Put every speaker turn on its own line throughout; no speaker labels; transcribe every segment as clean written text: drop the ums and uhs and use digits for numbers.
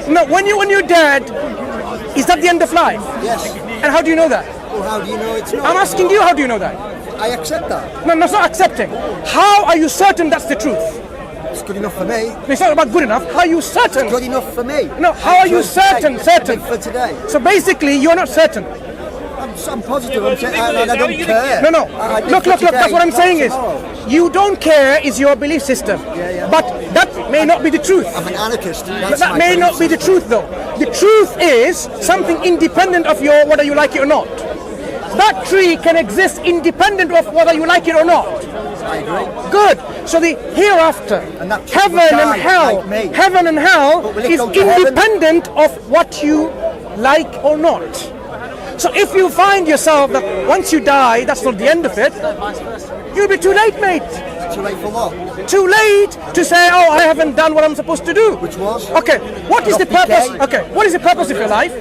No, when you're dead, is that the end of life?
Yes.
And how do you know that?
Well, how do you know it's not?
I'm asking you, how do you know that?
I accept that.
No, it's not accepting. How are you certain that's the truth?
It's good enough for me.
It's not about good enough. How are you certain?
Good enough for me.
No, how are you certain? Certain.
For today.
So basically, you're not certain.
I'm positive. I'm saying I don't care.
No. Look. That's what I'm saying is, you don't care is your belief system.
Yeah.
But that may not be the truth.
I'm an anarchist.
That may not be the truth, though. The truth is something independent of your whether you like it or not. That tree can exist independent of whether you like it or not.
I agree.
Good. So the hereafter,
And that
heaven and hell is independent of what you like or not. So if you find yourself that once you die, that's not the end of it, you'll be too late, mate.
Too late for what?
Too late to say, oh, I haven't done what I'm supposed to do.
Which was?
Okay, what is the purpose? Okay, what is the purpose of your life?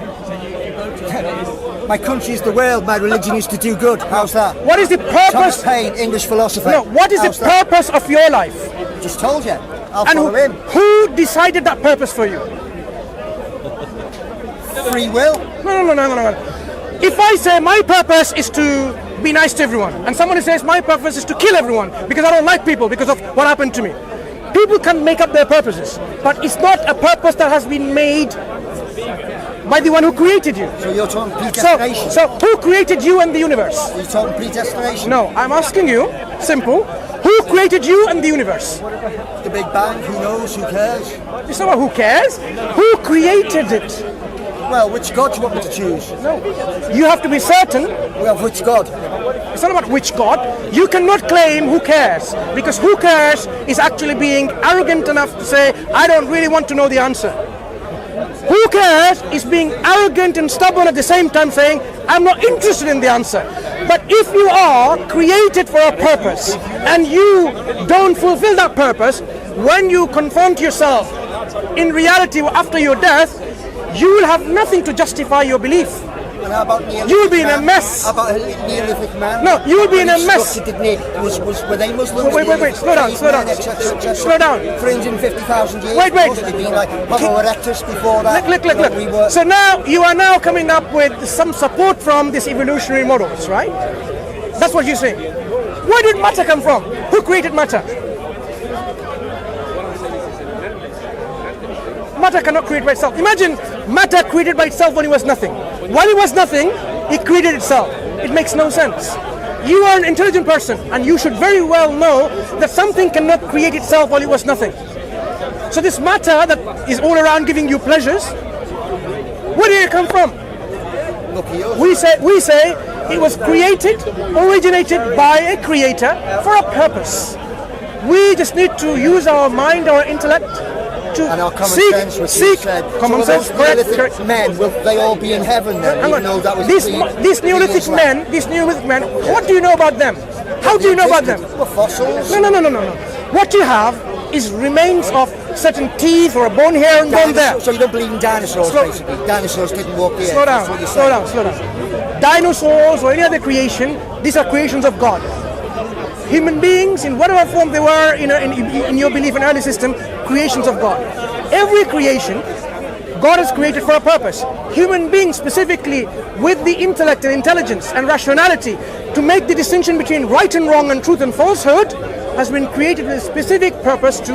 My country is the world, my religion is to do good. How's that?
What is the
Thomas
purpose?
Paine, English philosopher.
No, what is the purpose of your life?
Just told you. I'll
And
follow him.
who decided that purpose for you?
Free will.
No. If I say my purpose is to be nice to everyone, and somebody says my purpose is to kill everyone because I don't like people because of what happened to me, people can make up their purposes, but it's not a purpose that has been made by the one who created you.
So you're talking predestination.
So who created you and the universe?
You're talking predestination.
No, I'm asking you, simple, who created you and the universe?
The Big Bang. Who knows? Who cares?
It's not about who cares. Who created it?
Well, which God do you want me to choose?
No. You have to be certain.
Well, which God?
It's not about which God. You cannot claim who cares, because who cares is actually being arrogant enough to say, I don't really want to know the answer. Who cares is being arrogant and stubborn at the same time saying, I'm not interested in the answer. But if you are created for a purpose and you don't fulfill that purpose, when you confront yourself in reality after your death, you will have nothing to justify your belief.
And how about Neolithic
You will be in a
man?
mess.
How about Neolithic man?
No, you will be in a mess.
Were they Muslims?
Wait, slow down. Slow down.
350,000 years.
Wait.
Must have been like Homo erectus before that.
Look. So now you are now coming up with some support from these evolutionary models, right? That's what you're saying. Where did matter come from? Who created matter? Matter cannot create by itself. Imagine matter created by itself when it was nothing. While it was nothing, it created itself. It makes no sense. You are an intelligent person, and you should very well know that something cannot create itself while it was nothing. So this matter that is all around giving you pleasures, where did it come from? We say it was created, originated by a creator for a purpose. We just need to use our mind, our intellect,
and our common sense, which
seek common sense.
Correct. Men, will they all be in heaven then? Even though that was
these Neolithic men, what do you know about them? How do you know about them?
Well, fossils.
No. What you have is remains of certain teeth or a bone here and bone there.
So you don't believe in dinosaurs, basically? Dinosaurs didn't walk the earth.
Slow down. Dinosaurs or any other creation, these are creations of God. Human beings, in whatever form they were, in your belief in early system, creations of God. Every creation, God has created for a purpose. Human beings specifically, with the intellect and intelligence and rationality, to make the distinction between right and wrong and truth and falsehood, has been created with a specific purpose to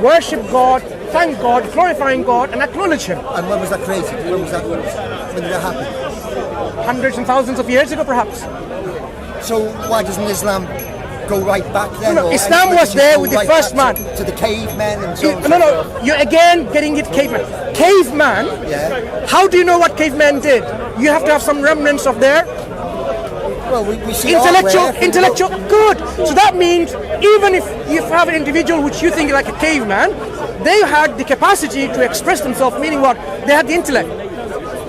worship God, thank God, glorifying God, and acknowledge Him.
And when was that created? When did that happen?
Hundreds and thousands of years ago, perhaps.
So why doesn't Islam go right back then?
No, Islam was there with the first man.
To the cavemen and so on.
No, you're again getting it caveman. Caveman?
Yeah.
How do you know what cavemen did? You have to have some remnants of their
well, we see
intellectual. Good. So that means even if you have an individual which you think is like a caveman, they had the capacity to express themselves, meaning what? They had the intellect.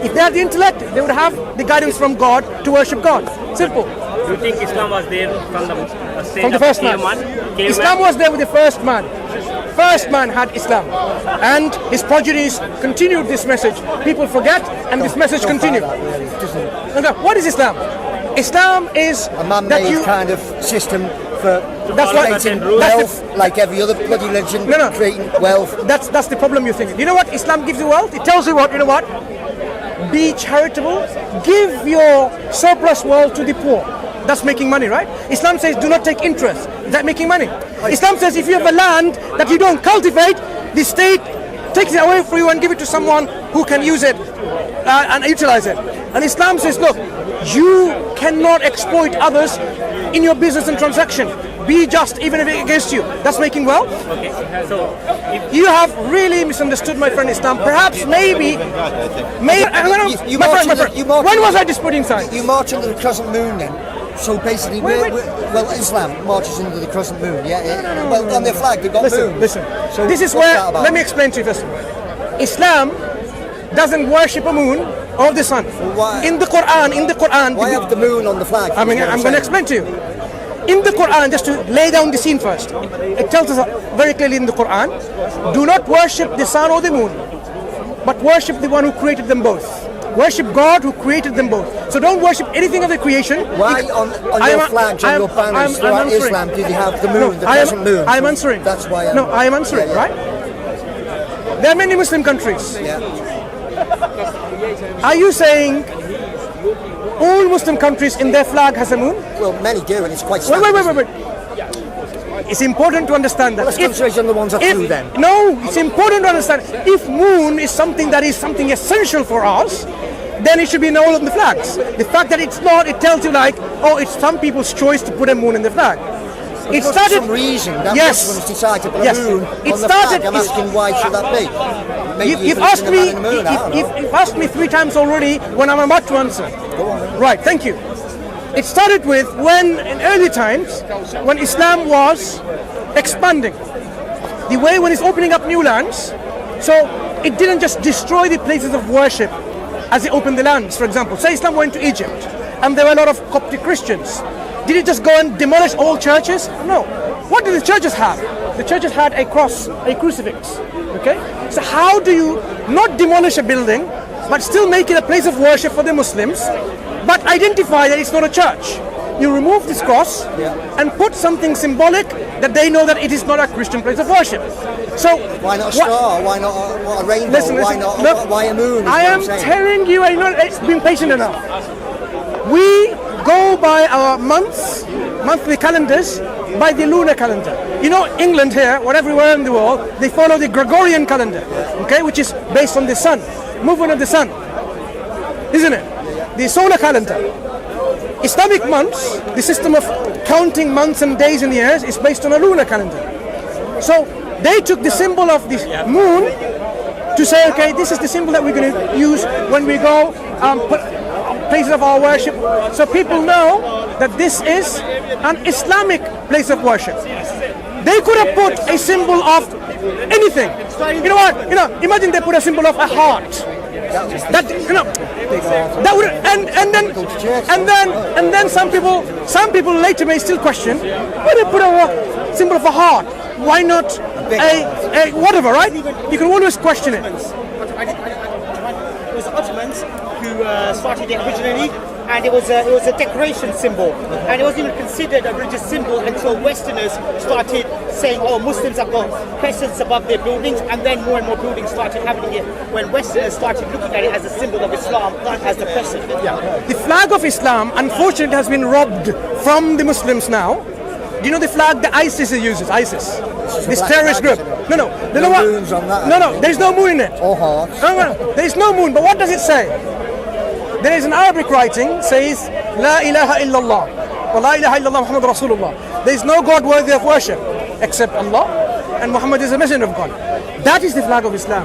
If they had the intellect, they would have the guidance from God to worship God. Simple.
Do you think Islam was there from the
first man? Islam was there with the first man. First man had Islam, and his progenies continued this message. People forget, and this message continued. What is Islam? Islam is
a man-made kind of system for
That's what-
creating
that's
wealth like every other bloody religion,
No.
creating wealth.
That's the problem you're thinking. You know what Islam gives you wealth? It tells you what, you know what? Be charitable. Give your surplus wealth to the poor. That's making money, right? Islam says do not take interest. Is that making money? Islam says if you have a land that you don't cultivate, the state takes it away from you and give it to someone who can use it and utilize it. And Islam says, look, you cannot exploit others in your business and transaction. Be just even if it's against you. That's making wealth.
Okay. So, if
You have really misunderstood my friend Islam. Perhaps, maybe.
You
My
march
friend.
under- you march
When was
under-
I disputing science?
You march under the crescent moon then. So basically,
Wait.
well, Islam marches under the crescent moon. Yeah. Well, on their flag they've got moons.
Listen.
So
This is
what's
where.
that about?
Let me explain to you first. Islam doesn't worship a moon or the sun.
why-
In the Quran.
Why have the moon on the flag?
I'm going to explain to you. In the Quran, just to lay down the scene first, it tells us very clearly in the Quran, do not worship the sun or the moon, but worship the one who created them both. Worship God who created them both. So don't worship anything of the creation.
Why on your flags, on your banners throughout
answering.
Islam, do they have the moon, the
I
crescent moon?
am answering.
That's why
I am answering,
yeah.
right? There are many Muslim countries.
Yeah.
Are you saying all Muslim countries in their flag has a moon?
Well, many do, and it's quite
Wait.
standard.
It's important to understand that.
Let's concentrate on the ones that do then.
No, it's important to understand. If moon is something that is something essential for us, then it should be in all of the flags. The fact that it's not, it tells you like, oh, it's some people's choice to put a moon in the flag. It
For
started.
some reason that
Yes.
Muslims decide to put
Yes.
a moon
It
on the
started-
flag. I'm asking why should that be? Maybe
You've
believe
asked
in the
me.
man in the moon, I don't know.
You've asked me 3 times already. When I'm about to answer.
Go on then.
Right. Thank you. It started with when, in early times, when Islam was expanding. The way when it's opening up new lands, so it didn't just destroy the places of worship as it opened the lands. For example, say Islam went to Egypt, and there were a lot of Coptic Christians. Did it just go and demolish all churches? No. What did the churches have? The churches had a cross, a crucifix. Okay? So how do you not demolish a building, but still make it a place of worship for the Muslims, but identify that it's not a church? You remove this cross and put something symbolic that they know that it is not a Christian place of worship. So
Why not a star? Why not a rainbow?
Listen,
why not?
look,
Why a moon? is
I
what
am
I'm saying.
telling you, I know it's been patient enough. We go by our monthly calendars, by the lunar calendar. You know, England here, or everywhere in the world, they follow the Gregorian calendar, okay, which is based on the sun, movement of the sun, isn't it? The solar calendar. Islamic months, the system of counting months and days in the years, is based on a lunar calendar. So they took the symbol of the moon to say, okay, this is the symbol that we're going to use when we go put places of our worship, so people know that this is an Islamic place of worship. They could have put a symbol of anything. You know what? Imagine they put a symbol of a heart. That that would and then some people later may still question, why they put a symbol of a heart? Why not a whatever, right? You can always question it.
It was the Ottomans who started it originally, and it was a decoration symbol, and it wasn't even considered a religious symbol until Westerners started saying, oh, Muslims have got crescents above their buildings, and then more and more buildings started having it when Westerners started looking at it as a symbol of Islam, as the crescent.
The flag of Islam, unfortunately, has been robbed from the Muslims now. Do you know the flag that ISIS uses? ISIS, this
black
terrorist
flag,
group.
isn't it?
No,
No moons on that.
No, there's no moon in it.
Or hearts.
No, there is no moon. But what does it say? There is an Arabic writing says, La ilaha illallah, wa la ilaha illallah Muhammad Rasulullah. There is no God worthy of worship except Allah, and Muhammad is a messenger of God. That is the flag of Islam.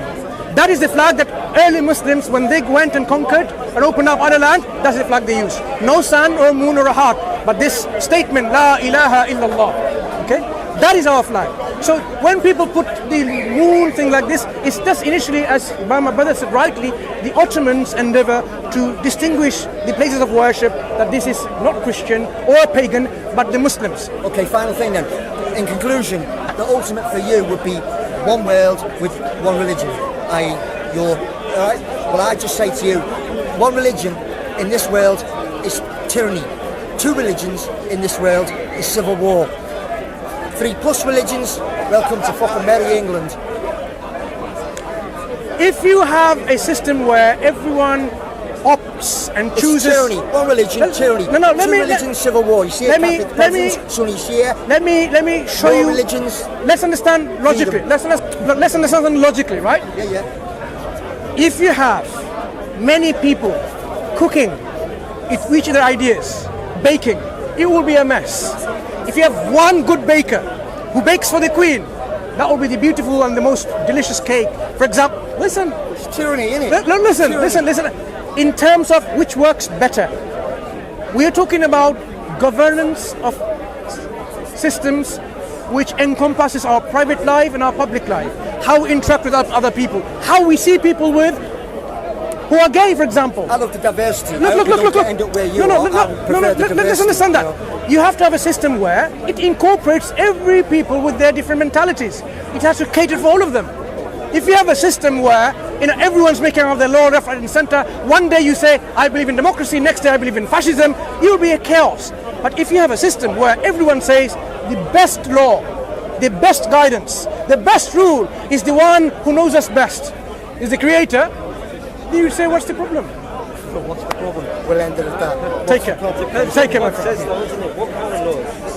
That is the flag that early Muslims, when they went and conquered and opened up other land, that's the flag they used. No sun or moon or a heart, but this statement, La ilaha illallah. Okay? That is our flag. So when people put the moon thing like this, it's just initially, as my brother said rightly, the Ottomans' endeavor to distinguish the places of worship, that this is not Christian or pagan, but the Muslims.
Okay, final thing then. In conclusion, the ultimate for you would be one world with one religion. Alright? Well, I just say to you, one religion in this world is tyranny. Two religions in this world is civil war. 3+ religions, welcome to fucking Merry England.
If you have a system where everyone opts and
It's
chooses
tyranny. One religion, tyranny.
No, let
Two
me-
religions, civil war. You see
let
it,
me-
Catholic
let me-
peasants, Sunni Shia.
let me show
More
you.
religions.
Let's understand logically.
Freedom.
Let's understand something logically, right?
Yeah.
If you have many people cooking each of their ideas, baking, it will be a mess. If you have one good baker who bakes for the Queen, that will be the beautiful and the most delicious cake. For example, listen,
It's tyranny, isn't it?
listen. In terms of which works better, we are talking about governance of systems which encompasses our private life and our public life, how we interact with other people, how we see people who are gay, for example.
I love the diversity. I
Look,
hope
look,
you
look,
don't
look.
end up where you
No,
are. I would prefer the
let's
diversity,
understand that.
you know.
You have to have a system where it incorporates every people with their different mentalities. It has to cater for all of them. If you have a system where everyone's making out their law left, right, and centre, one day you say I believe in democracy, next day I believe in fascism, you'll be a chaos. But if you have a system where everyone says the best law, the best guidance, the best rule is the one who knows us best, is the creator, then you say what's the problem?
What's the problem? We'll end it at that.
Take care. Take care, my friend.
Says though, isn't it? What kind of laws?